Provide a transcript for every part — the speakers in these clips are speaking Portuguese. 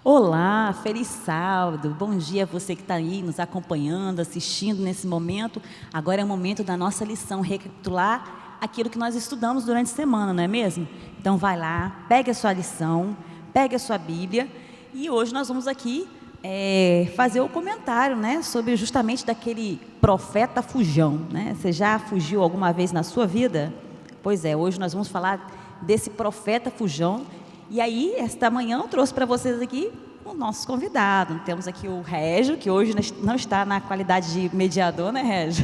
Olá, feliz sábado, bom dia a você que está aí nos acompanhando, assistindo nesse momento. Agora é o momento da nossa lição, recapitular aquilo que nós estudamos durante a semana, não é mesmo? Então vai lá, pegue a sua lição, pegue a sua Bíblia e hoje nós vamos aqui fazer o comentário, né, sobre justamente daquele profeta fujão, né? Você já fugiu alguma vez na sua vida? Pois é, hoje nós vamos falar desse profeta fujão. E aí, esta manhã eu trouxe para vocês aqui o nosso convidado. Temos aqui o Régio, que hoje não está na qualidade de mediador, né, Régio?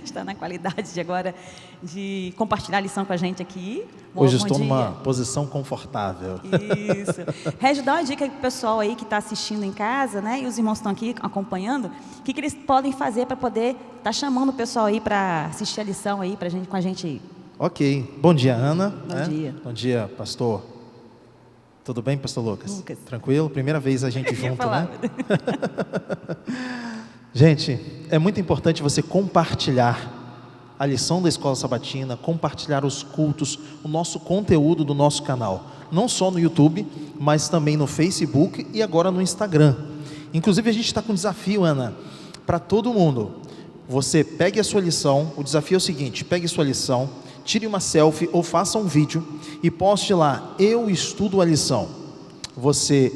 Está na qualidade de agora de compartilhar a lição com a gente aqui. Hoje Bom estou dia. numa posição confortável. Isso. Régio, dá uma dica para o pessoal aí que está assistindo em casa, né? E os irmãos estão aqui acompanhando. O que eles podem fazer para poder estar chamando o pessoal aí para assistir a lição aí com a gente aí? Ok. Bom dia, Ana. Bom dia. Bom dia, pastor. Tudo bem, pastor Lucas? Lucas. Tranquilo? Primeira vez a gente junto, falar. né? Gente, é muito importante você compartilhar a lição da Escola Sabatina, compartilhar os cultos, o nosso conteúdo do nosso canal. Não só no YouTube, mas também no Facebook e agora no Instagram. Inclusive a gente está com um desafio, Ana, para todo mundo. Você pegue a sua lição, o desafio é o seguinte: pegue sua lição, tire uma selfie ou faça um vídeo e poste lá, eu estudo a lição. Você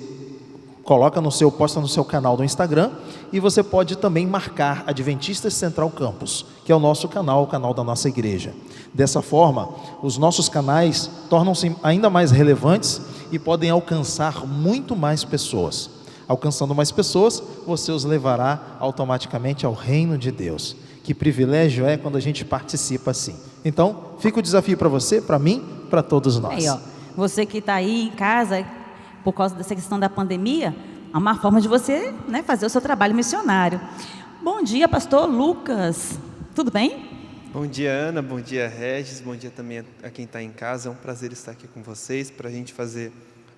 posta no seu canal do Instagram e você pode também marcar Adventistas Central Campus, que é o nosso canal, o canal da nossa igreja. Dessa forma, os nossos canais tornam-se ainda mais relevantes e podem alcançar muito mais pessoas. Alcançando mais pessoas, você os levará automaticamente ao reino de Deus. Que privilégio é quando a gente participa assim. Então, fica o desafio para você, para mim, para todos nós. Aí, ó, você que está aí em casa, por causa dessa questão da pandemia, é uma forma de você, né, fazer o seu trabalho missionário. Bom dia, pastor Lucas. Tudo bem? Bom dia, Ana. Bom dia, Regis. Bom dia também a quem está em casa. É um prazer estar aqui com vocês para a gente fazer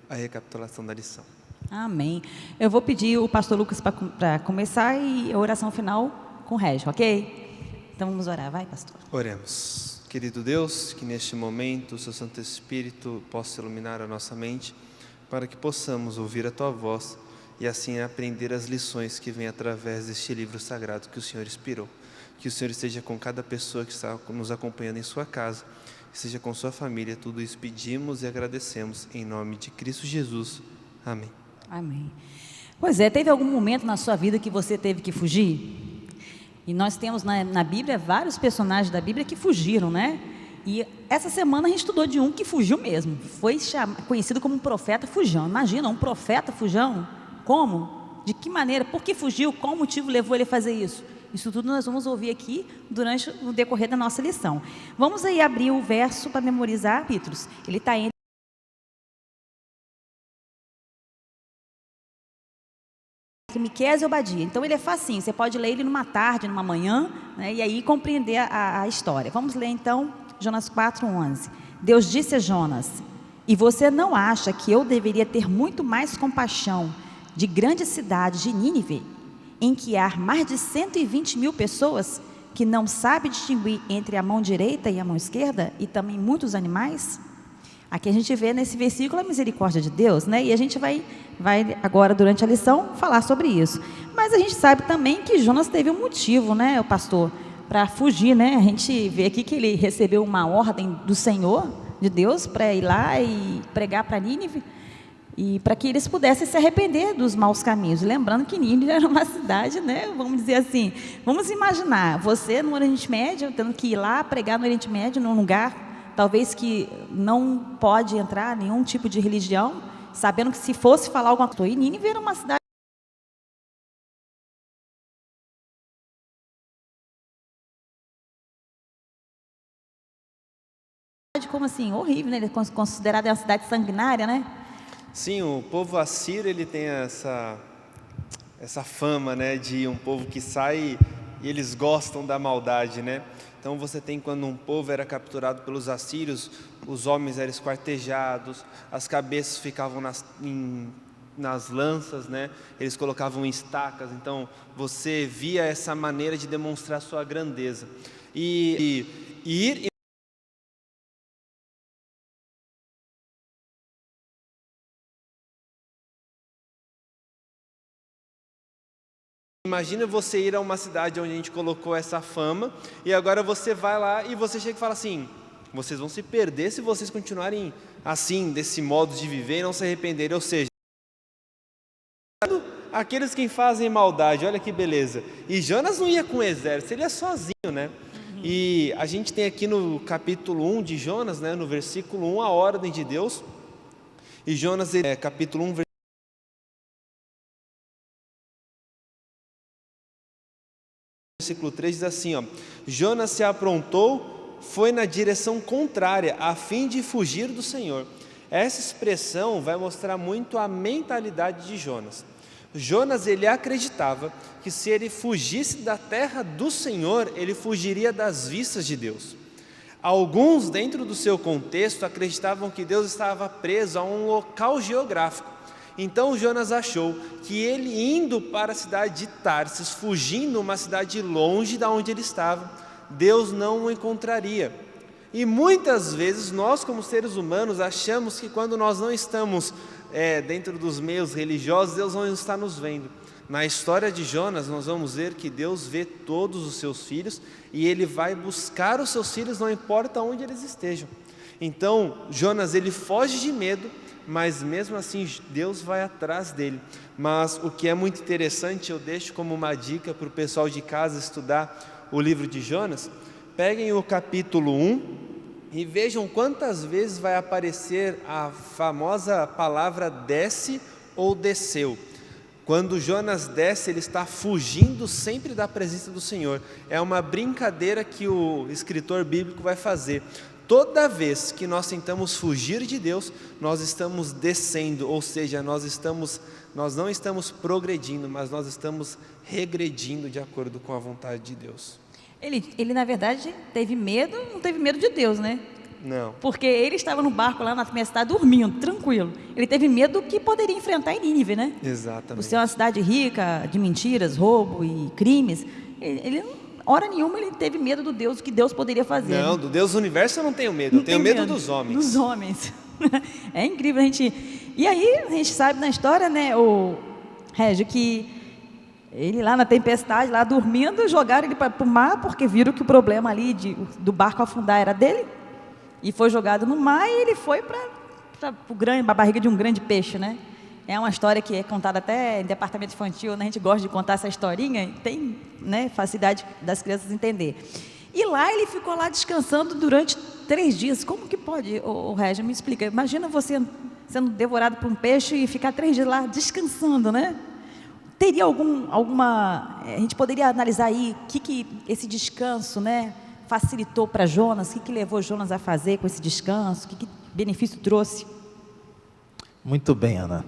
a recapitulação da lição. Amém. Eu vou pedir o pastor Lucas para começar e a oração final com o Régio, ok? Então vamos orar. Vai, pastor. Oremos. Querido Deus, que neste momento o seu Santo Espírito possa iluminar a nossa mente para que possamos ouvir a tua voz e assim aprender as lições que vêm através deste livro sagrado que o Senhor inspirou. Que o Senhor esteja com cada pessoa que está nos acompanhando em sua casa, esteja com sua família. Tudo isso pedimos e agradecemos em nome de Cristo Jesus. Amém. Amém. Pois é, teve algum momento na sua vida que você teve que fugir? E nós temos na Bíblia vários personagens da Bíblia que fugiram, né? E essa semana a gente estudou de um que fugiu mesmo. Foi conhecido como um profeta fujão. Imagina, um profeta fujão? Como? De que maneira? Por que fugiu? Qual motivo levou ele a fazer isso? Isso tudo nós vamos ouvir aqui durante o decorrer da nossa lição. Vamos aí abrir o verso para memorizar, Petros. Ele está entre Miqueias e Obadia. Então ele é facinho, você pode ler ele numa tarde, numa manhã, né, e aí compreender a história. Vamos ler então Jonas 4:11. Deus disse a Jonas: e você não acha que eu deveria ter muito mais compaixão de grande cidade de Nínive, em que há mais de 120 mil pessoas que não sabem distinguir entre a mão direita e a mão esquerda, e também muitos animais? Aqui a gente vê nesse versículo a misericórdia de Deus, né? E a gente vai agora, durante a lição, falar sobre isso. Mas a gente sabe também que Jonas teve um motivo, né, o pastor, para fugir, né? A gente vê aqui que ele recebeu uma ordem do Senhor, de Deus, para ir lá e pregar para Nínive, e para que eles pudessem se arrepender dos maus caminhos. Lembrando que Nínive era uma cidade, né, vamos dizer assim, vamos imaginar, você no Oriente Médio, tendo que ir lá pregar no Oriente Médio, num lugar talvez que não pode entrar nenhum tipo de religião, sabendo que se fosse falar alguma coisa, e Nínive era uma cidade como assim, horrível, né? Ele é considerada uma cidade sanguinária, né? Sim, o povo assírio ele tem essa fama, né, de um povo que sai e eles gostam da maldade, né? Então você tem quando um povo era capturado pelos assírios, os homens eram esquartejados, as cabeças ficavam nas lanças, né? Eles colocavam em estacas. Então você via essa maneira de demonstrar sua grandeza e ir Imagina você ir a uma cidade onde a gente colocou essa fama, e agora você vai lá e você chega e fala assim: vocês vão se perder se vocês continuarem assim, desse modo de viver e não se arrependerem. Ou seja, aqueles que fazem maldade, olha que beleza. E Jonas não ia com o exército, ele ia sozinho, né? E a gente tem aqui no capítulo 1 de Jonas, né, no versículo 1, a ordem de Deus. E Jonas, capítulo 1, versículo 3 diz assim, ó: Jonas se aprontou, foi na direção contrária, a fim de fugir do Senhor. Essa expressão vai mostrar muito a mentalidade de Jonas. Jonas, ele acreditava que se ele fugisse da terra do Senhor, ele fugiria das vistas de Deus. Alguns, dentro do seu contexto, acreditavam que Deus estava preso a um local geográfico. Então Jonas achou que ele indo para a cidade de Tarsis, fugindo uma cidade longe da onde ele estava, Deus não o encontraria. E muitas vezes nós, como seres humanos, achamos que quando nós não estamos dentro dos meios religiosos, Deus não está nos vendo. Na história de Jonas, nós vamos ver que Deus vê todos os seus filhos e Ele vai buscar os seus filhos, não importa onde eles estejam. Então, Jonas, ele foge de medo, mas mesmo assim Deus vai atrás dele. Mas o que é muito interessante, eu deixo como uma dica para o pessoal de casa estudar o livro de Jonas. Peguem o capítulo 1 e vejam quantas vezes vai aparecer a famosa palavra desce ou desceu. Quando Jonas desce, ele está fugindo sempre da presença do Senhor. É uma brincadeira que o escritor bíblico vai fazer. Toda vez que nós tentamos fugir de Deus, nós estamos descendo, ou seja, nós não estamos progredindo, mas nós estamos regredindo de acordo com a vontade de Deus. Ele na verdade, teve medo, não teve medo de Deus, né? Não. Porque ele estava no barco lá na primeira cidade, dormindo, tranquilo. Ele teve medo que poderia enfrentar em Nínive, né? Exatamente. Por ser uma cidade rica, de mentiras, roubo e crimes. Ele hora nenhuma ele teve medo do Deus, que Deus poderia fazer. Não, do Deus do universo eu não tenho medo, eu tenho medo dos homens. Dos homens. É incrível a gente... E aí a gente sabe na história, né, o Régio, que ele lá na tempestade, lá dormindo, jogaram ele para o mar, porque viram que o problema ali do barco afundar era dele. E foi jogado no mar e ele foi para a barriga de um grande peixe, né? É uma história que é contada até em departamento infantil, né? A gente gosta de contar essa historinha e tem, né, facilidade das crianças entender. E lá ele ficou lá descansando durante 3 dias. Como que pode, o Régio, me explica. Imagina você sendo devorado por um peixe e ficar 3 dias lá descansando, né? Teria alguma... A gente poderia analisar aí o que esse descanso, né, facilitou para Jonas, o que levou Jonas a fazer com esse descanso, que benefício trouxe? Muito bem, Ana.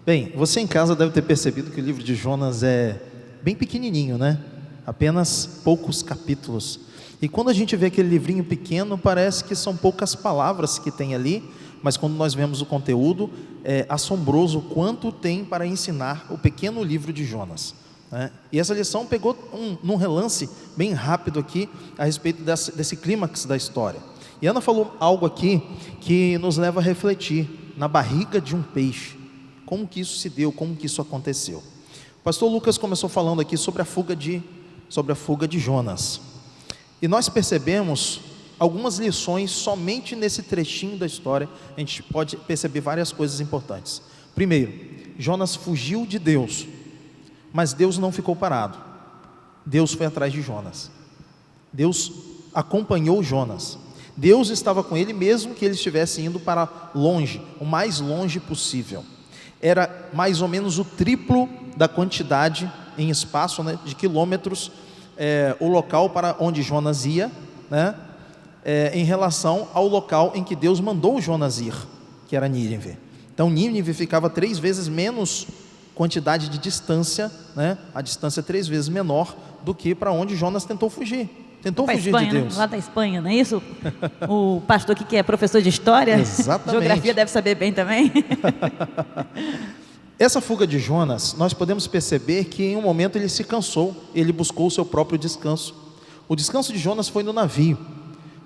Bem, você em casa deve ter percebido que o livro de Jonas é bem pequenininho, né? Apenas poucos capítulos. E quando a gente vê aquele livrinho pequeno, parece que são poucas palavras que tem ali, mas quando nós vemos o conteúdo, é assombroso o quanto tem para ensinar o pequeno livro de Jonas, né? E essa lição pegou num relance bem rápido aqui a respeito desse clímax da história. E Ana falou algo aqui que nos leva a refletir: na barriga de um peixe. Como que isso se deu? Como que isso aconteceu? O pastor Lucas começou falando aqui sobre a fuga de Jonas. E nós percebemos algumas lições somente nesse trechinho da história. A gente pode perceber várias coisas importantes. Primeiro, Jonas fugiu de Deus, mas Deus não ficou parado. Deus foi atrás de Jonas. Deus acompanhou Jonas. Deus estava com ele mesmo que ele estivesse indo para longe, o mais longe possível. Era mais ou menos o triplo da quantidade em espaço, né, de quilômetros, o local para onde Jonas ia, né, em relação ao local em que Deus mandou Jonas ir, que era Nínive. Então Nínive ficava 3 vezes menos quantidade de distância, né, a distância 3 vezes menor do que para onde Jonas tentou fugir. Tentou fugir Espanha, de Deus. né? Lá da Espanha, não é isso? O pastor aqui que é professor de história, Exatamente. Geografia deve saber bem também. Essa fuga de Jonas, nós podemos perceber que em um momento ele se cansou, ele buscou o seu próprio descanso. O descanso de Jonas foi no navio.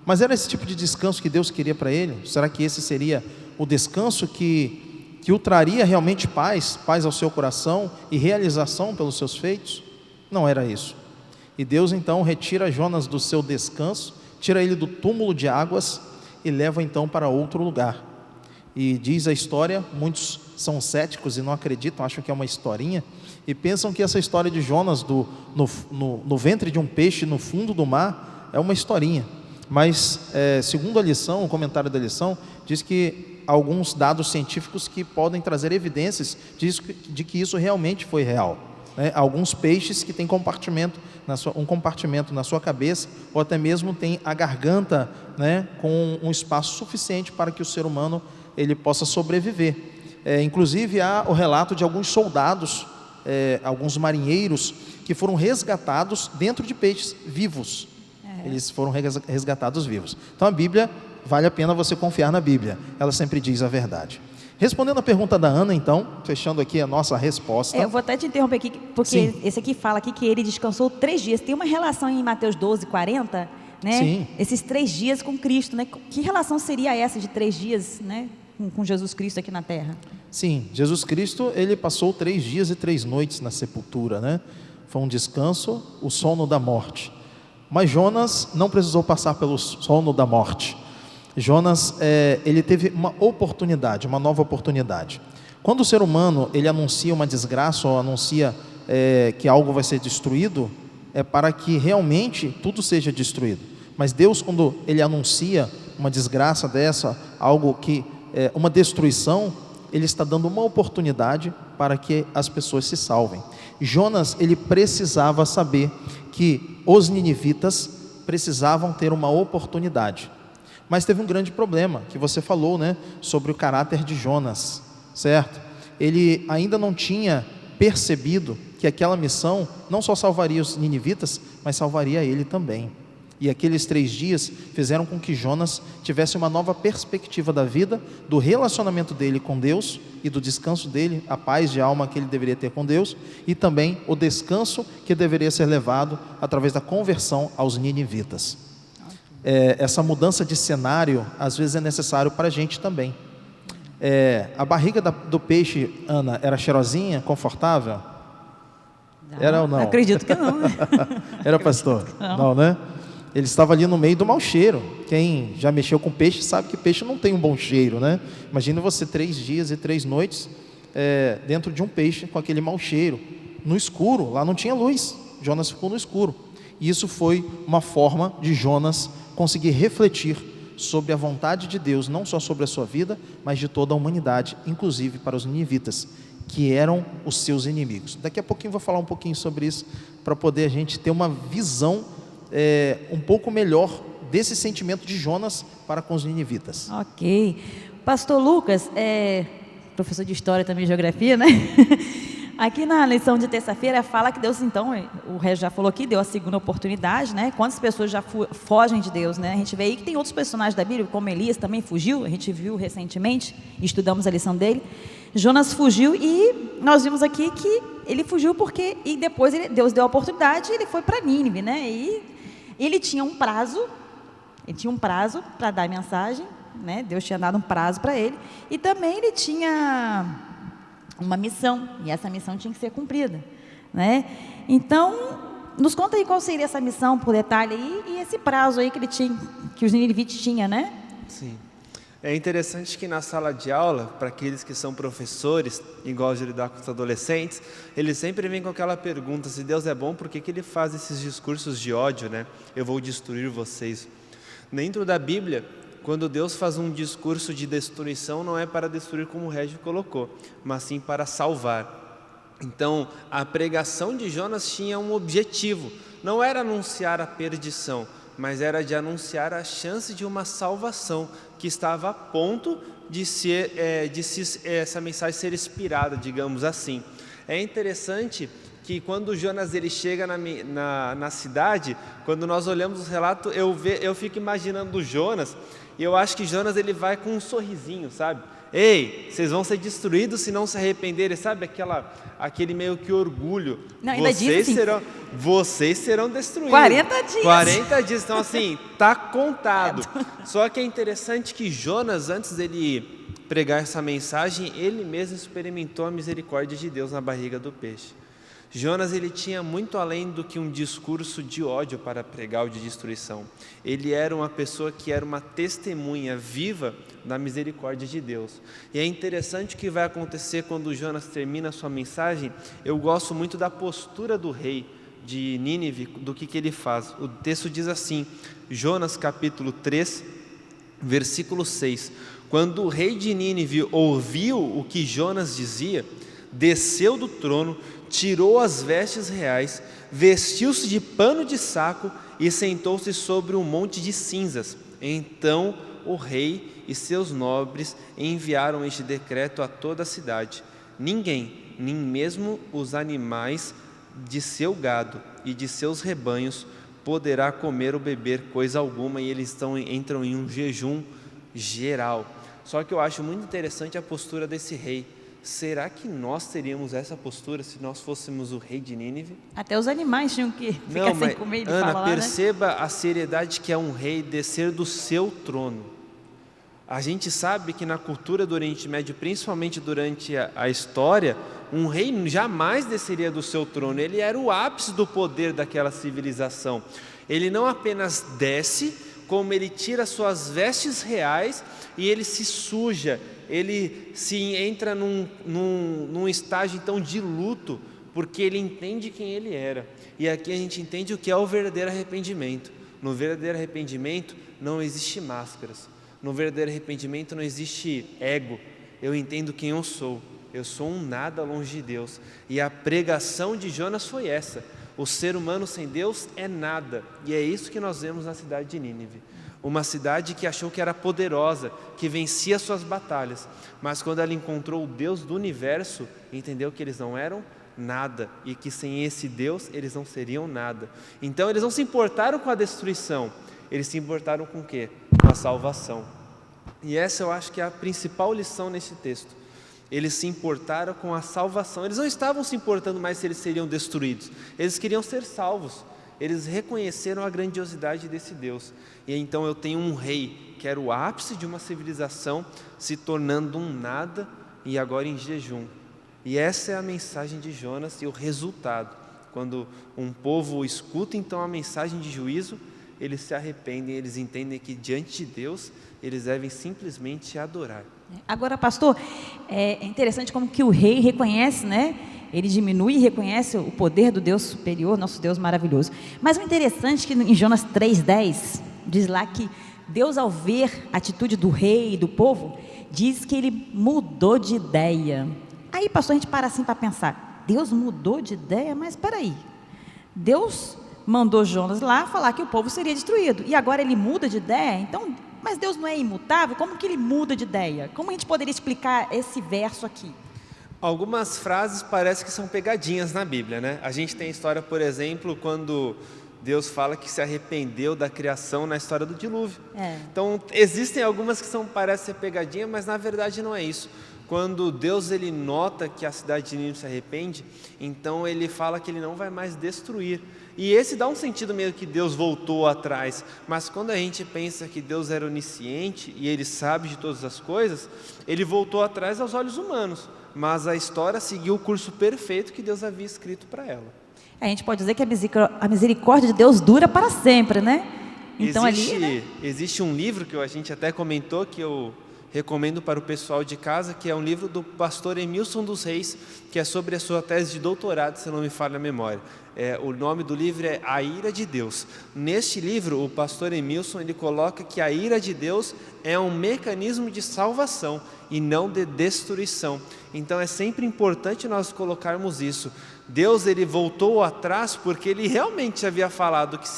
Mas era esse tipo de descanso que Deus queria para ele? Será que esse seria o descanso que o traria realmente paz ao seu coração e realização pelos seus feitos? Não era isso. E Deus então retira Jonas do seu descanso, tira ele do túmulo de águas e leva então para outro lugar. E diz a história, muitos são céticos e não acreditam, acham que é uma historinha, e pensam que essa história de Jonas no ventre de um peixe no fundo do mar é uma historinha. Mas segundo a lição, o comentário da lição, diz que alguns dados científicos que podem trazer evidências de que isso realmente foi real. Alguns peixes que têm um compartimento na sua cabeça, ou até mesmo tem a garganta, com um espaço suficiente para que o ser humano ele possa sobreviver. Inclusive há o relato de alguns soldados, alguns marinheiros que foram resgatados dentro de peixes vivos. Eles foram resgatados vivos. Então a Bíblia, vale a pena você confiar na Bíblia, ela sempre diz a verdade. Respondendo a pergunta da Ana, então, fechando aqui a nossa resposta. Eu vou até te interromper aqui, porque Sim. esse aqui fala aqui que ele descansou 3 dias. Tem uma relação em Mateus 12, 40, né? Sim. Esses 3 dias com Cristo, né? Que relação seria essa de 3 dias, né? Com Jesus Cristo aqui na Terra? Sim, Jesus Cristo, ele passou 3 dias e 3 noites na sepultura, né? Foi um descanso, o sono da morte. Mas Jonas não precisou passar pelo sono da morte. Jonas, ele teve uma oportunidade, uma nova oportunidade. Quando o ser humano, ele anuncia uma desgraça ou anuncia que algo vai ser destruído, é para que realmente tudo seja destruído. Mas Deus, quando ele anuncia uma desgraça dessa, algo que uma destruição, ele está dando uma oportunidade para que as pessoas se salvem. Jonas, ele precisava saber que os ninivitas precisavam ter uma oportunidade. Mas teve um grande problema, que você falou, sobre o caráter de Jonas, certo? Ele ainda não tinha percebido que aquela missão não só salvaria os ninivitas, mas salvaria ele também. E aqueles 3 dias fizeram com que Jonas tivesse uma nova perspectiva da vida, do relacionamento dele com Deus e do descanso dele, a paz de alma que ele deveria ter com Deus, e também o descanso que deveria ser levado através da conversão aos ninivitas. Essa mudança de cenário às vezes é necessário para a gente também. A barriga do peixe, Ana, era cheirosinha, confortável? Era ou não? Acredito que não. Era, pastor? Não, né? Ele estava ali no meio do mau cheiro. Quem já mexeu com peixe sabe que peixe não tem um bom cheiro, né? Imagina você 3 dias e 3 noites dentro de um peixe com aquele mau cheiro, no escuro. Lá não tinha luz, Jonas ficou no escuro. E isso foi uma forma de Jonas conseguir refletir sobre a vontade de Deus, não só sobre a sua vida, mas de toda a humanidade, inclusive para os ninivitas, que eram os seus inimigos. Daqui a pouquinho eu vou falar um pouquinho sobre isso, para poder a gente ter uma visão um pouco melhor desse sentimento de Jonas para com os ninivitas. Ok. Pastor Lucas, professor de História também, Geografia, né? Aqui na lição de terça-feira fala que Deus, então, o Regis já falou aqui, deu a segunda oportunidade, né? Quantas pessoas já fogem de Deus, né? A gente vê aí que tem outros personagens da Bíblia, como Elias também fugiu, a gente viu recentemente, estudamos a lição dele. Jonas fugiu e nós vimos aqui que ele fugiu e depois Deus deu a oportunidade e ele foi para Nínive, né? E ele tinha um prazo para dar a mensagem, né? Deus tinha dado um prazo para ele, e também ele tinha uma missão, e essa missão tinha que ser cumprida, né? Então, nos conta aí qual seria essa missão, por detalhe aí, e esse prazo aí que ele tinha, que os ninivitas tinham, né? Sim. É interessante que na sala de aula, para aqueles que são professores e gostam de lidar com os adolescentes, eles sempre vêm com aquela pergunta: se Deus é bom, por que ele faz esses discursos de ódio, né? Eu vou destruir vocês. Dentro da Bíblia, quando Deus faz um discurso de destruição, não é para destruir como o Régio colocou, mas sim para salvar. Então, a pregação de Jonas tinha um objetivo, não era anunciar a perdição, mas era de anunciar a chance de uma salvação, que estava a ponto de essa mensagem ser inspirada, digamos assim. É interessante que quando Jonas ele chega na cidade, quando nós olhamos o relato, eu fico imaginando Jonas, e eu acho que Jonas ele vai com um sorrisinho, sabe? Ei, vocês vão ser destruídos se não se arrependerem, sabe? Aquele meio que orgulho. Não, ainda diz assim, vocês serão destruídos. 40 dias. 40 dias, então assim, tá contado. Só que é interessante que Jonas, antes dele pregar essa mensagem, ele mesmo experimentou a misericórdia de Deus na barriga do peixe. Jonas, ele tinha muito além do que um discurso de ódio para pregar ou de destruição. Ele era uma pessoa que era uma testemunha viva da misericórdia de Deus. E é interessante o que vai acontecer quando Jonas termina a sua mensagem. Eu gosto muito da postura do rei de Nínive, do que ele faz. O texto diz assim, Jonas capítulo 3, versículo 6. Quando o rei de Nínive ouviu o que Jonas dizia, desceu do trono, tirou as vestes reais, vestiu-se de pano de saco e sentou-se sobre um monte de cinzas. Então o rei e seus nobres enviaram este decreto a toda a cidade: ninguém, nem mesmo os animais de seu gado e de seus rebanhos, poderá comer ou beber coisa alguma, e eles entram em um jejum geral. Só que eu acho muito interessante a postura desse rei. Será que nós teríamos essa postura se nós fôssemos o rei de Nínive? Até os animais tinham que ficar sem comer. Ele Ana, fala lá, perceba, né? a seriedade que é um rei descer do seu trono. A gente sabe que na cultura do Oriente Médio, principalmente durante a história, um rei jamais desceria do seu trono. Ele era o ápice do poder daquela civilização. Ele não apenas desce, como ele tira suas vestes reais e ele se suja, ele se entra num estágio então de luto, porque ele entende quem ele era. E aqui a gente entende o que é o verdadeiro arrependimento. No verdadeiro arrependimento não existe máscaras. No verdadeiro arrependimento não existe ego. Eu entendo quem eu sou um nada longe de Deus. E a pregação de Jonas foi essa: o ser humano sem Deus é nada. E é isso que nós vemos na cidade de Nínive. Uma cidade que achou que era poderosa, que vencia suas batalhas, mas quando ela encontrou o Deus do universo, entendeu que eles não eram nada, e que sem esse Deus eles não seriam nada. Então eles não se importaram com a destruição, eles se importaram com o quê? Com a salvação. E essa eu acho que é a principal lição nesse texto. Eles se importaram com a salvação. Eles não estavam se importando mais se eles seriam destruídos, eles queriam ser salvos. Eles reconheceram a grandiosidade desse Deus. E então eu tenho um rei que era o ápice de uma civilização, se tornando um nada e agora em jejum. E essa é a mensagem de Jonas e o resultado. Quando um povo escuta então a mensagem de juízo, eles se arrependem, eles entendem que diante de Deus eles devem simplesmente adorar. Agora, pastor, é interessante como que o rei reconhece, né? Ele diminui e reconhece o poder do Deus superior, nosso Deus maravilhoso. Mas o interessante é que em Jonas 3,10, diz lá que Deus, ao ver a atitude do rei e do povo, diz que ele mudou de ideia. Aí, pastor, a gente para assim para pensar: Deus mudou de ideia? Mas espera aí, Deus mandou Jonas lá falar que o povo seria destruído, e agora ele muda de ideia? Então, mas Deus não é imutável? Como que ele muda de ideia? Como a gente poderia explicar esse verso aqui? Algumas frases parecem que são pegadinhas na Bíblia, né? A gente tem a história, por exemplo, quando Deus fala que se arrependeu da criação na história do dilúvio. Então, existem algumas que parecem ser pegadinha, mas na verdade não é isso. Quando Deus ele nota que a cidade de Nínive se arrepende, então ele fala que ele não vai mais destruir. E esse dá um sentido meio que Deus voltou atrás. Mas quando a gente pensa que Deus era onisciente e ele sabe de todas as coisas, ele voltou atrás aos olhos humanos. Mas a história seguiu o curso perfeito que Deus havia escrito para ela. A gente pode dizer que a misericórdia de Deus dura para sempre, né? Então existe um livro que a gente até comentou, que eu recomendo para o pessoal de casa, que é um livro do pastor Emilson dos Reis, que é sobre a sua tese de doutorado, se não me falha a memória. O nome do livro é A Ira de Deus. Neste livro, o pastor Emilson ele coloca que a ira de Deus é um mecanismo de salvação e não de destruição. Então é sempre importante nós colocarmos isso. Deus ele voltou atrás porque ele realmente havia falado que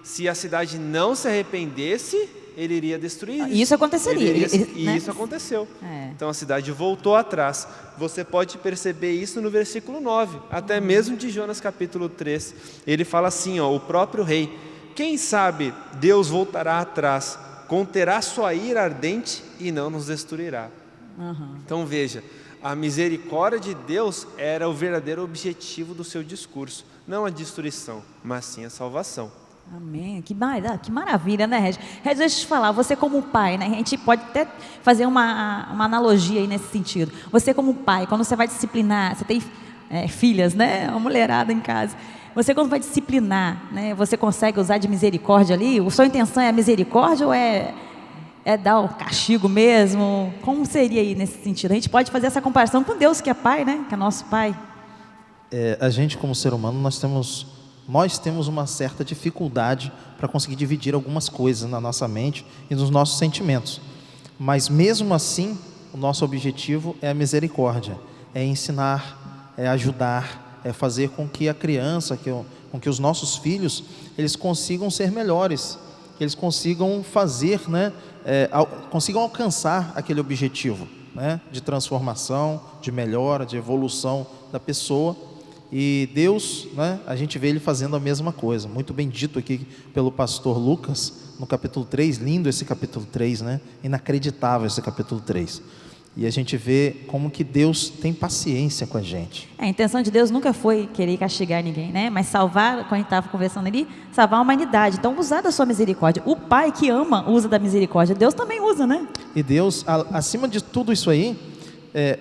se a cidade não se arrependesse, ele iria destruir. Isso aconteceria. E isso aconteceu. Então a cidade voltou atrás. Você pode perceber isso no versículo 9, até mesmo de Jonas capítulo 3. Ele fala assim, o próprio rei: quem sabe Deus voltará atrás, conterá sua ira ardente e não nos destruirá. Então veja, a misericórdia de Deus era o verdadeiro objetivo do seu discurso. Não a destruição, mas sim a salvação. Amém, que maravilha, né, Regis? Regis, deixa eu te falar, você como pai, né, a gente pode até fazer uma analogia aí nesse sentido. Você como pai, quando você vai disciplinar, você tem filhas, né? Uma mulherada em casa. Você quando vai disciplinar, né? Você consegue usar de misericórdia ali? A sua intenção é a misericórdia ou é dar o castigo mesmo? Como seria aí nesse sentido? A gente pode fazer essa comparação com Deus que é Pai, né? Que é nosso Pai. A gente como ser humano, nós temos uma certa dificuldade para conseguir dividir algumas coisas na nossa mente e nos nossos sentimentos. Mas mesmo assim, o nosso objetivo é a misericórdia, é ensinar, é ajudar, é fazer com que a criança, com que os nossos filhos, eles consigam ser melhores, que eles consigam fazer, né, consigam alcançar aquele objetivo, né, de transformação, de melhora, de evolução da pessoa. E Deus, né, a gente vê Ele fazendo a mesma coisa, muito bem dito aqui pelo pastor Lucas, no capítulo 3, lindo esse capítulo 3, né, inacreditável esse capítulo 3. E a gente vê como que Deus tem paciência com a gente. A intenção de Deus nunca foi querer castigar ninguém, né? Mas salvar, quando a gente estava conversando ali, salvar a humanidade. Então, usar da sua misericórdia. O Pai que ama usa da misericórdia. Deus também usa, né? E Deus, acima de tudo isso aí,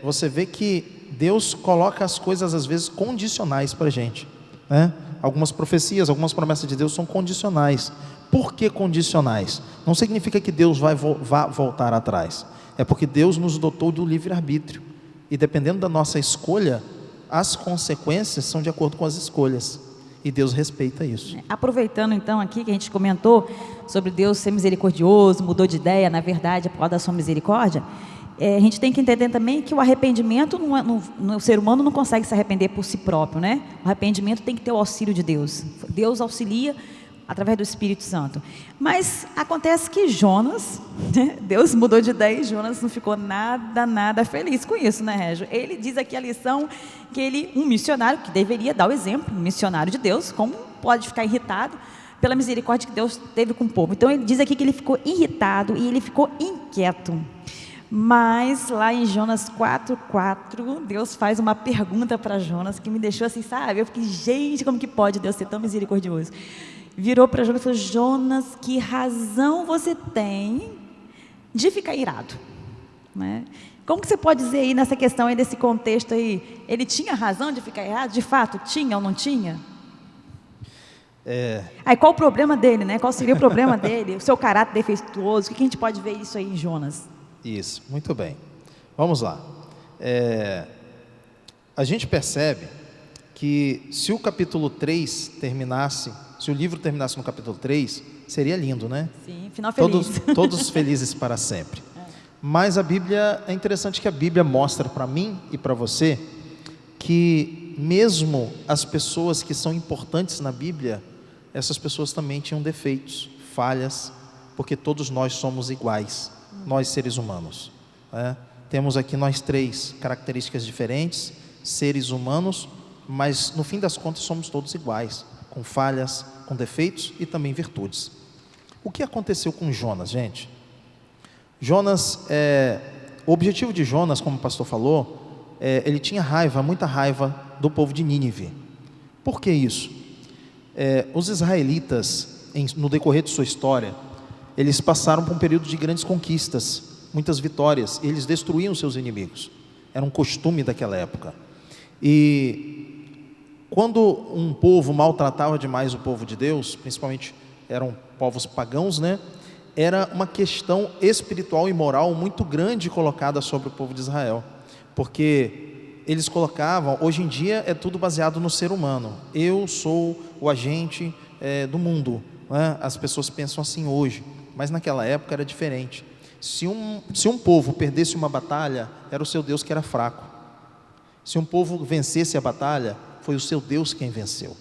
você vê que Deus coloca as coisas, às vezes, condicionais para a gente, né? Algumas profecias, algumas promessas de Deus são condicionais. Por que condicionais? Não significa que Deus vai voltar atrás. É porque Deus nos dotou do livre-arbítrio. E dependendo da nossa escolha, as consequências são de acordo com as escolhas. E Deus respeita isso. Aproveitando então aqui que a gente comentou sobre Deus ser misericordioso, mudou de ideia, na verdade, por causa da sua misericórdia, a gente tem que entender também que o arrependimento, o ser humano não consegue se arrepender por si próprio, né? O arrependimento tem que ter o auxílio de Deus. Deus auxilia através do Espírito Santo. Mas acontece que Jonas, né? Deus mudou de ideia e Jonas não ficou nada feliz com isso, né, Régio? Ele diz aqui a lição que um missionário, que deveria dar o exemplo, um missionário de Deus, como pode ficar irritado pela misericórdia que Deus teve com o povo. Então ele diz aqui que ele ficou irritado e ele ficou inquieto. Mas lá em Jonas 4:4, Deus faz uma pergunta para Jonas que me deixou assim, sabe? Eu fiquei, gente, como que pode Deus ser tão misericordioso? Virou para Jonas e falou, Jonas, que razão você tem de ficar irado? Né? Como que você pode dizer aí nessa questão aí, desse contexto aí, ele tinha razão de ficar irado? De fato, tinha ou não tinha? Aí qual o problema dele, né? Qual seria o problema dele? O seu caráter defeituoso, o que a gente pode ver isso aí em Jonas? Isso, muito bem. Vamos lá. A gente percebe que se o capítulo 3 terminasse, se o livro terminasse no capítulo 3, seria lindo, né? Sim, final feliz. Todos felizes para sempre. Mas a Bíblia, é interessante que a Bíblia mostra para mim e para você que mesmo as pessoas que são importantes na Bíblia, essas pessoas também tinham defeitos, falhas, porque todos nós somos iguais, nós seres humanos, né? Temos aqui nós 3 características diferentes, seres humanos, mas no fim das contas somos todos iguais, com falhas, com defeitos e também virtudes. O que aconteceu com Jonas, gente? Jonas, o objetivo de Jonas, como o pastor falou, ele tinha raiva, muita raiva do povo de Nínive. Por que isso? Os israelitas, no decorrer de sua história, eles passaram por um período de grandes conquistas, muitas vitórias, e eles destruíam seus inimigos. Era um costume daquela época. E quando um povo maltratava demais o povo de Deus, principalmente eram povos pagãos, né? Era uma questão espiritual e moral muito grande colocada sobre o povo de Israel, porque eles colocavam, hoje em dia é tudo baseado no ser humano, eu sou o agente do mundo, né? As pessoas pensam assim hoje, mas naquela época era diferente. Se um povo perdesse uma batalha, era o seu Deus que era fraco. Se um povo vencesse a batalha, foi o seu Deus quem venceu.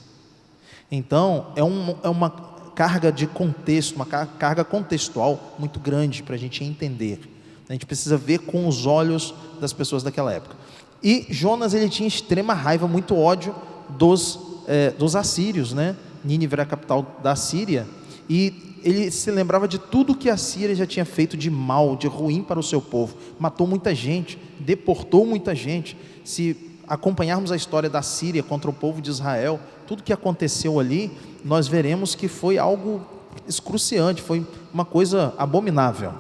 Então é uma carga de contexto, uma carga contextual muito grande para a gente entender. A gente precisa ver com os olhos das pessoas daquela época. E Jonas, ele tinha extrema raiva, muito ódio dos assírios, né? Nínive era a capital da Síria, e ele se lembrava de tudo que a Síria já tinha feito de mal, de ruim para o seu povo. Matou muita gente, deportou muita gente. Se acompanharmos a história da Síria contra o povo de Israel, tudo que aconteceu ali, nós veremos que foi algo excruciante, foi uma coisa abominável.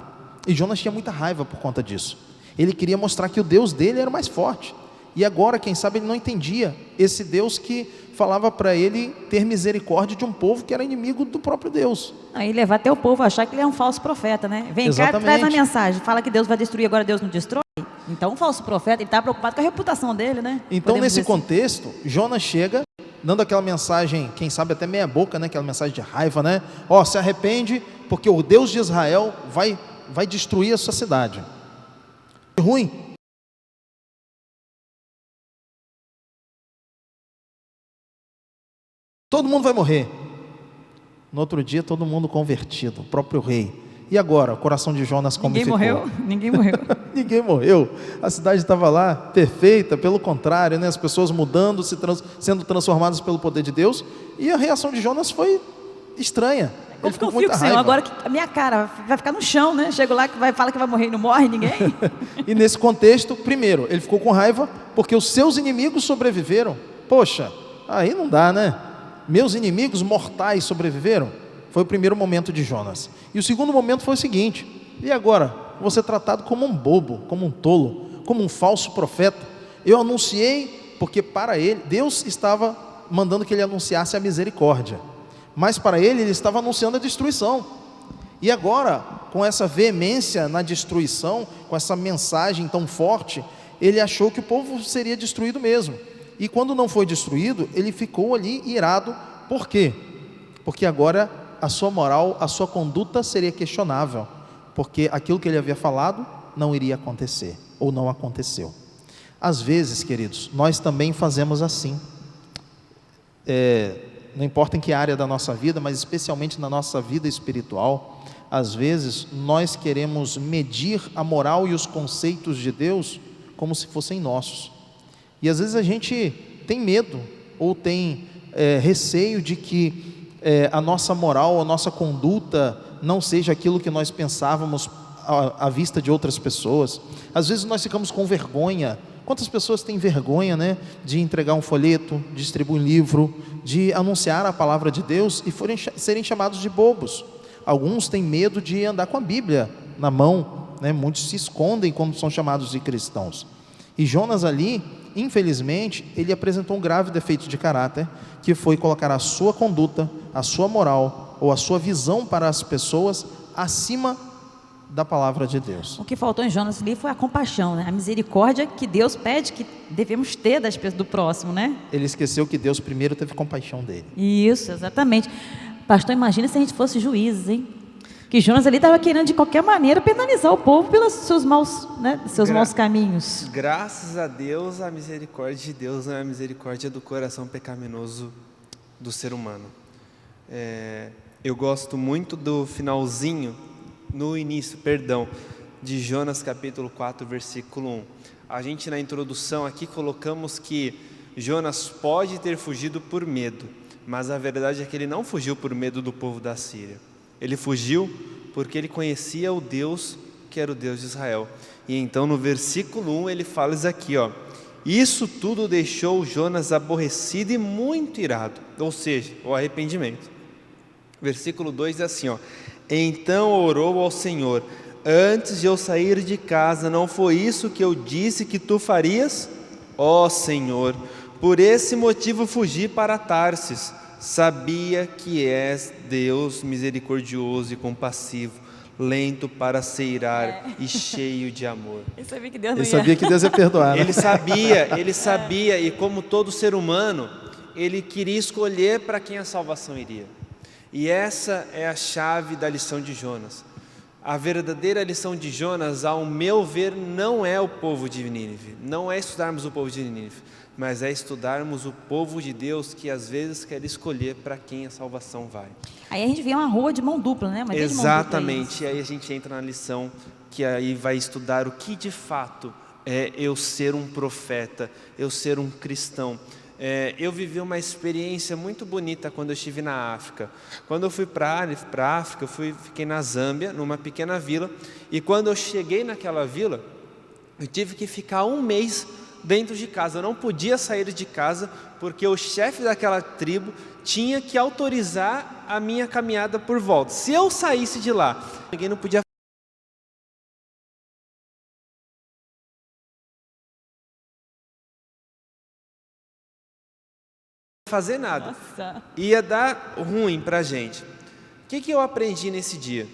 E Jonas tinha muita raiva por conta disso. Ele queria mostrar que o Deus dele era mais forte. E agora, quem sabe, ele não entendia esse Deus que falava para ele ter misericórdia de um povo que era inimigo do próprio Deus. Aí levar até o povo a achar que ele é um falso profeta, né? Vem cá, Exatamente. traz a mensagem, fala que Deus vai destruir, agora Deus não destrói. Então, um falso profeta, ele está preocupado com a reputação dele, né? Então, Podemos nesse dizer assim. contexto, Jonas chega, dando aquela mensagem, quem sabe até meia boca, né? Aquela mensagem de raiva, né? Ó, se arrepende, porque o Deus de Israel vai destruir a sua cidade. Ruim. Todo mundo vai morrer. No outro dia, todo mundo convertido, o próprio rei. E agora, o coração de Jonas como ficou? Ninguém morreu. Ninguém morreu. A cidade estava lá, perfeita, pelo contrário, né? As pessoas mudando, sendo transformadas pelo poder de Deus. E a reação de Jonas foi estranha. Ele ficou com muita Senhor, raiva. agora que a minha cara vai ficar no chão, né? Chego lá, fala que vai morrer e não morre ninguém. E nesse contexto, primeiro, ele ficou com raiva porque os seus inimigos sobreviveram. Poxa, aí não dá, né? Meus inimigos mortais sobreviveram. Foi o primeiro momento de Jonas. E o segundo momento foi o seguinte: e agora? Vou ser tratado como um bobo, como um tolo, como um falso profeta. Eu anunciei, porque para ele, Deus estava mandando que ele anunciasse a misericórdia. Mas para ele estava anunciando a destruição. E agora, com essa veemência na destruição, com essa mensagem tão forte, ele achou que o povo seria destruído mesmo. E quando não foi destruído, ele ficou ali irado. Por quê? Porque agora a sua moral, a sua conduta seria questionável, porque aquilo que ele havia falado não iria acontecer, ou não aconteceu. Às vezes, queridos, nós também fazemos assim. Não importa em que área da nossa vida, mas especialmente na nossa vida espiritual, às vezes nós queremos medir a moral e os conceitos de Deus como se fossem nossos. E às vezes a gente tem medo ou tem receio de que a nossa moral, a nossa conduta não seja aquilo que nós pensávamos à vista de outras pessoas. Às vezes nós ficamos com vergonha. Quantas pessoas têm vergonha, né, de entregar um folheto, de distribuir um livro, de anunciar a palavra de Deus e serem chamados de bobos? Alguns têm medo de andar com a Bíblia na mão, né? Muitos se escondem quando são chamados de cristãos. E Jonas ali, infelizmente, ele apresentou um grave defeito de caráter, que foi colocar a sua conduta, a sua moral ou a sua visão para as pessoas acima da palavra de Deus. O que faltou em Jonas ali foi a compaixão, né? A misericórdia que Deus pede que devemos ter das pessoas do próximo, né? Ele esqueceu que Deus primeiro teve compaixão dele. Isso, exatamente. Pastor, imagina se a gente fosse juízes, hein? Que Jonas ali estava querendo de qualquer maneira penalizar o povo pelos seus maus, né? Seus maus caminhos. Graças a Deus, a misericórdia de Deus não é a misericórdia do coração pecaminoso do ser humano. Eu gosto muito do finalzinho, no início, de Jonas capítulo 4, versículo 1. A gente na introdução aqui colocamos que Jonas pode ter fugido por medo, mas a verdade é que ele não fugiu por medo do povo da Síria. Ele fugiu porque ele conhecia o Deus que era o Deus de Israel. E então no versículo 1 ele fala isso aqui, ó: isso tudo deixou Jonas aborrecido e muito irado, ou seja, o arrependimento. Versículo 2 é assim, ó: então orou ao Senhor: antes de eu sair de casa, não foi isso que eu disse que tu farias? Ó Senhor, por esse motivo fugi para Tarsis. Sabia que és Deus misericordioso e compassivo, lento para se irar e cheio de amor. Ele sabia que Deus não Ele sabia que Deus ia perdoar, né? Ele sabia, e como todo ser humano, ele queria escolher para quem a salvação iria. E essa é a chave da lição de Jonas. A verdadeira lição de Jonas, ao meu ver, não é o povo de Nínive, não é estudarmos o povo de Nínive, mas é estudarmos o povo de Deus que às vezes quer escolher para quem a salvação vai. Aí a gente vê uma rua de mão dupla, né? Mas exatamente, e aí a gente entra na lição que aí vai estudar o que de fato é eu ser um profeta, eu ser um cristão. Eu vivi uma experiência muito bonita quando eu estive na África. Quando eu fui para a África, fiquei na Zâmbia, numa pequena vila, e quando eu cheguei naquela vila, eu tive que ficar um mês dentro de casa. Eu não podia sair de casa, porque o chefe daquela tribo tinha que autorizar a minha caminhada por volta. Se eu saísse de lá, ninguém não podia fazer nada. Nossa. Ia dar ruim para a gente. O que eu aprendi nesse dia?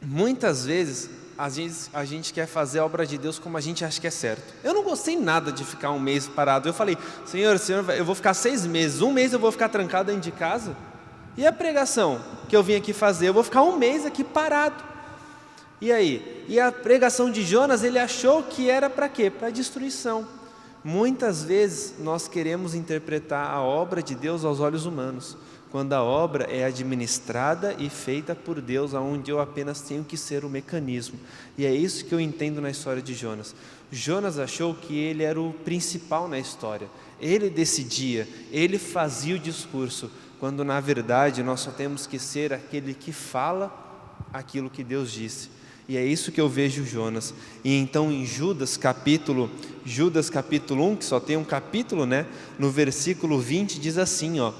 Muitas vezes a gente quer fazer a obra de Deus como a gente acha que é certo. Eu não gostei nada de ficar um mês parado. Eu falei, Senhor, eu vou ficar 6 meses, um mês eu vou ficar trancado dentro de casa. E a pregação que eu vim aqui fazer? Eu vou ficar um mês aqui parado. E aí? E a pregação de Jonas, ele achou que era para quê? Para destruição. Muitas vezes nós queremos interpretar a obra de Deus aos olhos humanos, quando a obra é administrada e feita por Deus, onde eu apenas tenho que ser o mecanismo. E é isso que eu entendo na história de Jonas. Jonas achou que ele era o principal na história, ele decidia, ele fazia o discurso, quando na verdade nós só temos que ser aquele que fala aquilo que Deus disse. E é isso que eu vejo Jonas. E então em Judas capítulo 1, que só tem um capítulo, né? No versículo 20 diz assim, ó: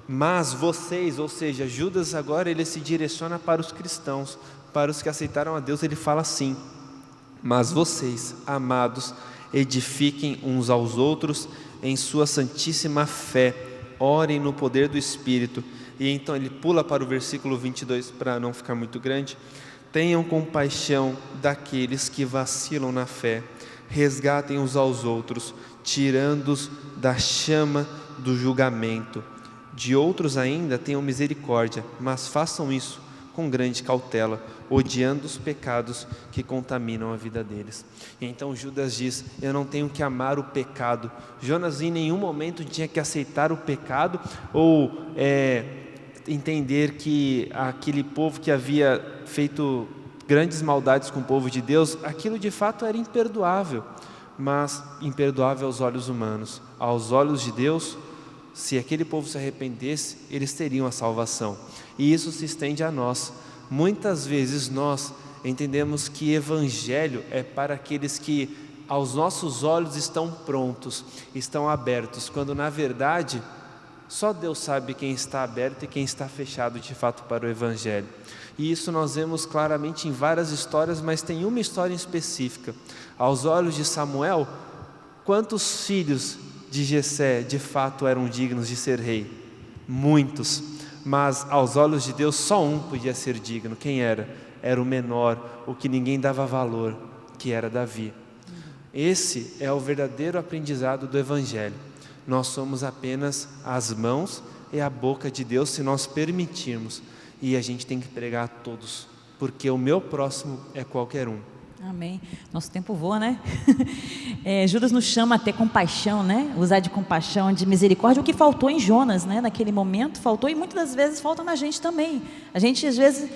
mas vocês, ou seja, Judas agora ele se direciona para os cristãos, para os que aceitaram a Deus, ele fala assim: mas vocês, amados, edifiquem uns aos outros em sua santíssima fé, orem no poder do Espírito. E então ele pula para o versículo 22 para não ficar muito grande. Tenham compaixão daqueles que vacilam na fé, resgatem uns aos outros, tirando-os da chama do julgamento. De outros ainda tenham misericórdia, mas façam isso com grande cautela, odiando os pecados que contaminam a vida deles. E então Judas diz, eu não tenho que amar o pecado. Jonas em nenhum momento tinha que aceitar o pecado, ou entender que aquele povo que havia feito grandes maldades com o povo de Deus, aquilo de fato era imperdoável, mas imperdoável aos olhos humanos. Aos olhos de Deus, se aquele povo se arrependesse, eles teriam a salvação. E isso se estende a nós. Muitas vezes nós entendemos que evangelho é para aqueles que aos nossos olhos estão prontos, estão abertos, quando na verdade só Deus sabe quem está aberto e quem está fechado de fato para o evangelho. E isso nós vemos claramente em várias histórias, mas tem uma história em específica. Aos olhos de Samuel, quantos filhos de Jessé de fato eram dignos de ser rei? Muitos. Mas aos olhos de Deus só um podia ser digno. Quem era? Era o menor, o que ninguém dava valor, que era Davi. Esse é o verdadeiro aprendizado do evangelho. Nós somos apenas as mãos e a boca de Deus, se nós permitirmos. E a gente tem que pregar a todos, porque o meu próximo é qualquer um. Amém. Nosso tempo voa, né? Judas nos chama a ter compaixão, né? Usar de compaixão, de misericórdia, o que faltou em Jonas, né? Naquele momento faltou, e muitas das vezes falta na gente também. A gente às vezes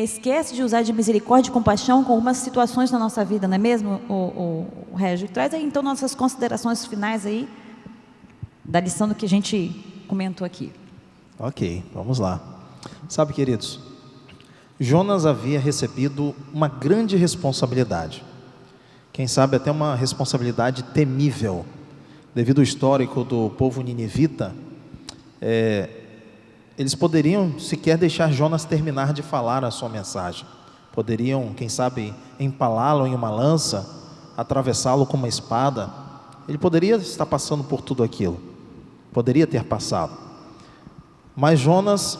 esquece de usar de misericórdia e compaixão com algumas situações na nossa vida, não é mesmo, o Régio? Traz aí então nossas considerações finais aí da lição do que a gente comentou aqui. Ok, vamos lá. Sabe, queridos, Jonas havia recebido uma grande responsabilidade, quem sabe até uma responsabilidade temível, devido ao histórico do povo ninivita. Eles poderiam sequer deixar Jonas terminar de falar a sua mensagem, poderiam, quem sabe, empalá-lo em uma lança, atravessá-lo com uma espada. Ele poderia estar passando por tudo aquilo, poderia ter passado, mas Jonas,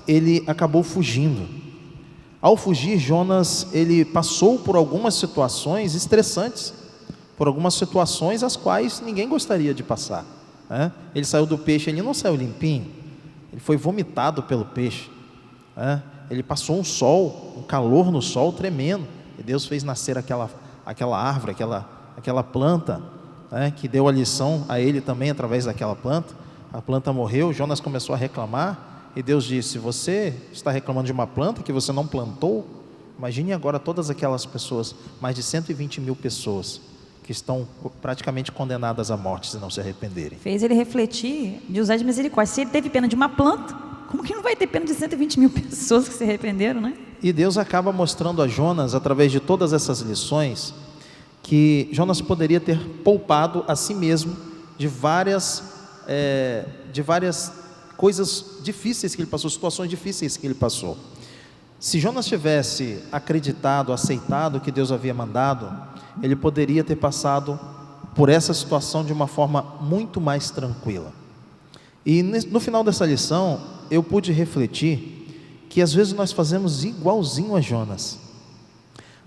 ele acabou fugindo. Ao fugir, Jonas, ele passou por algumas situações estressantes, por algumas situações as quais ninguém gostaria de passar, né? Ele saiu do peixe, ele não saiu limpinho, ele foi vomitado pelo peixe, né? Ele passou um calor no sol tremendo, e Deus fez nascer aquela árvore, aquela planta, né? Que deu a lição a ele também através daquela planta. A planta morreu, Jonas começou a reclamar, e Deus disse, você está reclamando de uma planta que você não plantou? Imagine agora todas aquelas pessoas, mais de 120 mil pessoas, que estão praticamente condenadas à morte se não se arrependerem. Fez ele refletir de usar de misericórdia. Se ele teve pena de uma planta, como que não vai ter pena de 120 mil pessoas que se arrependeram, né? E Deus acaba mostrando a Jonas, através de todas essas lições, que Jonas poderia ter poupado a si mesmo de várias coisas difíceis que ele passou, situações difíceis que ele passou. Se Jonas tivesse acreditado, aceitado o que Deus havia mandado, ele poderia ter passado por essa situação de uma forma muito mais tranquila. E no final dessa lição, eu pude refletir que às vezes nós fazemos igualzinho a Jonas.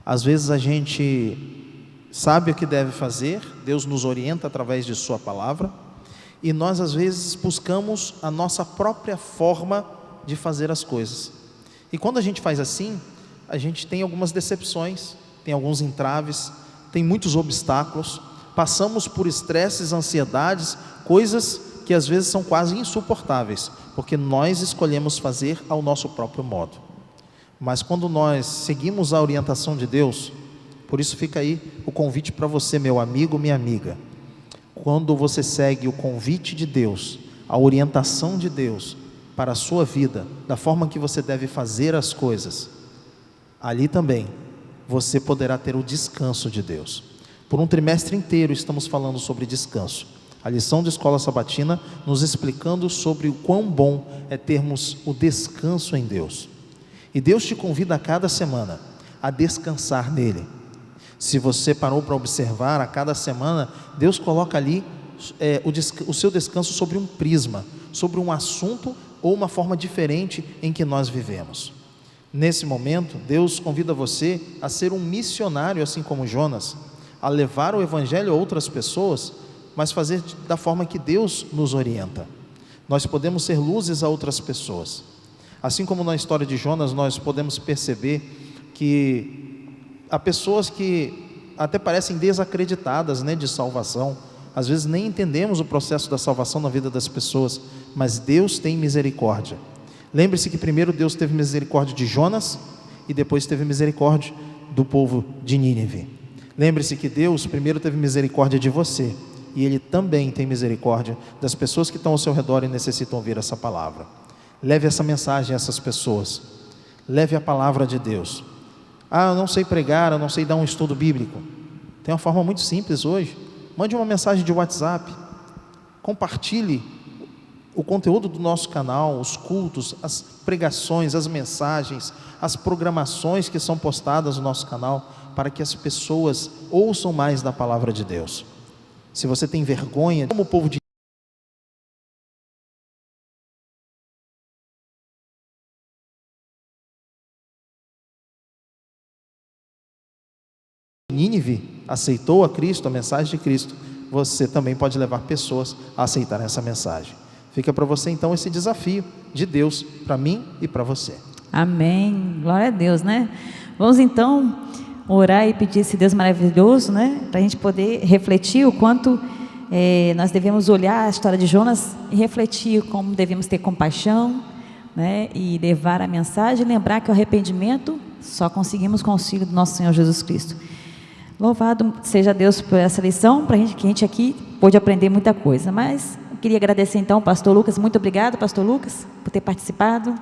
Às vezes a gente sabe o que deve fazer, Deus nos orienta através de sua palavra, e nós às vezes buscamos a nossa própria forma de fazer as coisas. E quando a gente faz assim, a gente tem algumas decepções, tem alguns entraves, tem muitos obstáculos, passamos por estresses, ansiedades, coisas que às vezes são quase insuportáveis, porque nós escolhemos fazer ao nosso próprio modo. Mas quando nós seguimos a orientação de Deus, por isso fica aí o convite para você, meu amigo, minha amiga. Quando você segue o convite de Deus, a orientação de Deus para a sua vida, da forma que você deve fazer as coisas, ali também você poderá ter o descanso de Deus. Por um trimestre inteiro estamos falando sobre descanso. A lição de escola sabatina nos explicando sobre o quão bom é termos o descanso em Deus. E Deus te convida a cada semana a descansar nele. Se você parou para observar, a cada semana Deus coloca ali o seu descanso sobre um prisma, sobre um assunto ou uma forma diferente em que nós vivemos. Nesse momento, Deus convida você a ser um missionário, assim como Jonas, a levar o evangelho a outras pessoas, mas fazer da forma que Deus nos orienta. Nós podemos ser luzes a outras pessoas. Assim como na história de Jonas, nós podemos perceber que há pessoas que até parecem desacreditadas, de salvação. Às vezes nem entendemos o processo da salvação na vida das pessoas, mas Deus tem misericórdia. Lembre-se que primeiro Deus teve misericórdia de Jonas e depois teve misericórdia do povo de Nínive. Lembre-se que Deus primeiro teve misericórdia de você e Ele também tem misericórdia das pessoas que estão ao seu redor e necessitam ouvir essa palavra. Leve essa mensagem a essas pessoas. Leve a palavra de Deus. Eu não sei pregar, eu não sei dar um estudo bíblico. Tem uma forma muito simples hoje. Mande uma mensagem de WhatsApp. Compartilhe o conteúdo do nosso canal, os cultos, as pregações, as mensagens, as programações que são postadas no nosso canal, para que as pessoas ouçam mais da palavra de Deus. Se você tem vergonha, como o povo de Nínive aceitou a Cristo, a mensagem de Cristo, você também pode levar pessoas a aceitarem essa mensagem. Fica para você então esse desafio de Deus para mim e para você. Amém, glória a Deus, Vamos então orar e pedir esse Deus maravilhoso, para a gente poder refletir o quanto nós devemos olhar a história de Jonas e refletir como devemos ter compaixão, e levar a mensagem, lembrar que o arrependimento só conseguimos com o auxílio do nosso Senhor Jesus Cristo. Louvado seja Deus por essa lição, que a gente aqui pôde aprender muita coisa. Mas eu queria agradecer então ao pastor Lucas. Muito obrigado, pastor Lucas, por ter participado.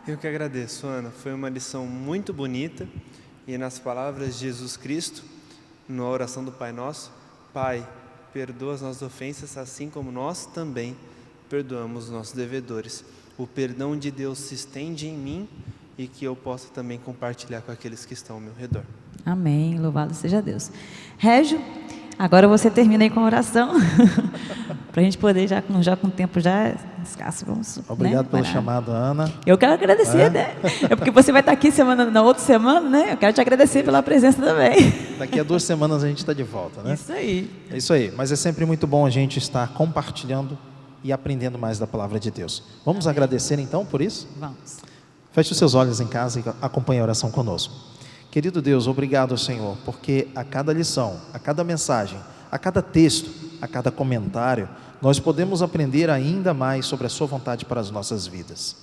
Eu que agradeço, Ana. Foi uma lição muito bonita. E nas palavras de Jesus Cristo, na oração do Pai Nosso: Pai, perdoa as nossas ofensas, assim como nós também perdoamos os nossos devedores. O perdão de Deus se estende em mim e que eu possa também compartilhar com aqueles que estão ao meu redor. Amém, louvado seja Deus. Régio, agora você termina aí com a oração, para a gente poder, já com o tempo já escasso, vamos. Obrigado pelo chamado, Ana. Eu quero agradecer, É porque você vai estar aqui na outra semana, Eu quero te agradecer pela presença também. Daqui a 2 semanas a gente está de volta, Isso aí. É isso aí, mas é sempre muito bom a gente estar compartilhando e aprendendo mais da palavra de Deus. Vamos agradecer então por isso? Vamos. Feche os seus olhos em casa e acompanhe a oração conosco. Querido Deus, obrigado, Senhor, porque a cada lição, a cada mensagem, a cada texto, a cada comentário, nós podemos aprender ainda mais sobre a sua vontade para as nossas vidas.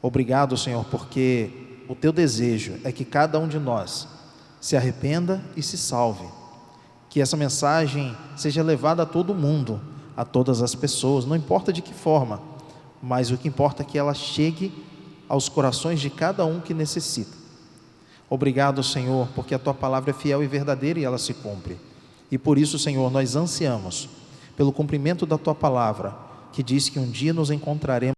Obrigado, Senhor, porque o teu desejo é que cada um de nós se arrependa e se salve. Que essa mensagem seja levada a todo mundo, a todas as pessoas, não importa de que forma, mas o que importa é que ela chegue aos corações de cada um que necessita. Obrigado, Senhor, porque a Tua palavra é fiel e verdadeira e ela se cumpre. E por isso, Senhor, nós ansiamos pelo cumprimento da Tua palavra, que diz que um dia nos encontraremos